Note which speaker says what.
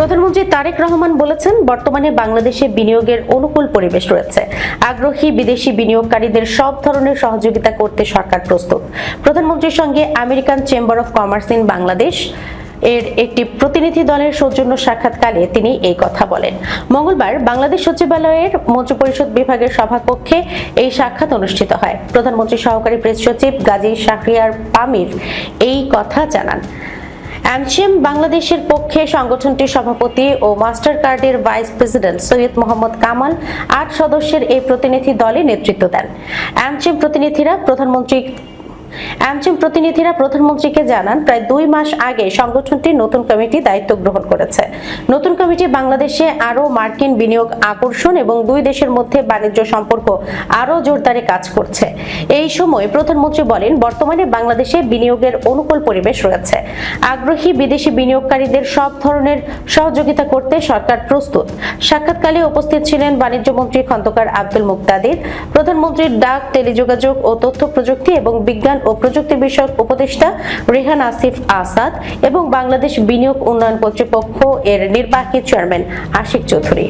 Speaker 1: প্রধানমন্ত্রী তারেক রহমান বলেছেন, বর্তমানে বাংলাদেশে বিনিয়োগের অনুকূল পরিবেশ রয়েছে। আগ্রহী বিদেশি বিনিয়োগকারীদের সব ধরনের সহযোগিতা করতে সরকার প্রস্তুত। প্রধানমন্ত্রীর সঙ্গে American chamber of commerce in Bangladesh এর একটি প্রতিনিধি দলের সৌজন্য সাক্ষাৎকালে তিনি এই কথা বলেন। মঙ্গলবার বাংলাদেশ সচিবালয়ের মন্ত্রিপরিষদ বিভাগের সভাকক্ষে এই সাক্ষাৎ অনুষ্ঠিত হয়। প্রধানমন্ত্রীর সহকারী প্রেস সচিব গাজী শাহরিয়ার পামির এই কথা জানান। অ্যামচেম বাংলাদেশের পক্ষে সংগঠনটির সভাপতি ও মাস্টার কার্ডের ভাইস প্রেসিডেন্ট সৈয়দ মোহাম্মদ কামাল ৮ সদস্যের এই প্রতিনিধি দলে নেতৃত্ব দেন। অ্যামচেম প্রতিনিধিরা প্রধানমন্ত্রীকে জানান, প্রায় 2 মাস আগে সংগঠনটির নতুন কমিটি দায়িত্ব গ্রহণ করেছে। নতুন কমিটি বাংলাদেশে আরও মার্কিন বিনিয়োগ আকর্ষণ এবং দুই দেশের মধ্যে বাণিজ্য সম্পর্ক আরও জোরদারে কাজ করছে। এই সময় প্রধানমন্ত্রী বলেন, বর্তমানে বাংলাদেশে বিনিয়োগের অনুকূল পরিবেশ রয়েছে। আগ্রহী বিদেশি বিনিয়োগকারীদের সব ধরনের সহযোগিতা করতে সরকার প্রস্তুত। সাক্ষাৎকালে উপস্থিত ছিলেন বাণিজ্য মন্ত্রী খন্দকার আব্দুল মুকতাদির, প্রধানমন্ত্রীর ডাক, টেলিযোগাযোগ ও তথ্য প্রযুক্তি এবং বিজ্ঞান ও প্রযুক্তি বিষয়ক উপদেষ্টা রেহান আসিফ আসাদ এবং বাংলাদেশ বিনিয়োগ উন্নয়ন কর্তৃপক্ষ এর নির্বাহী চেয়ারম্যান আশিক চৌধুরী।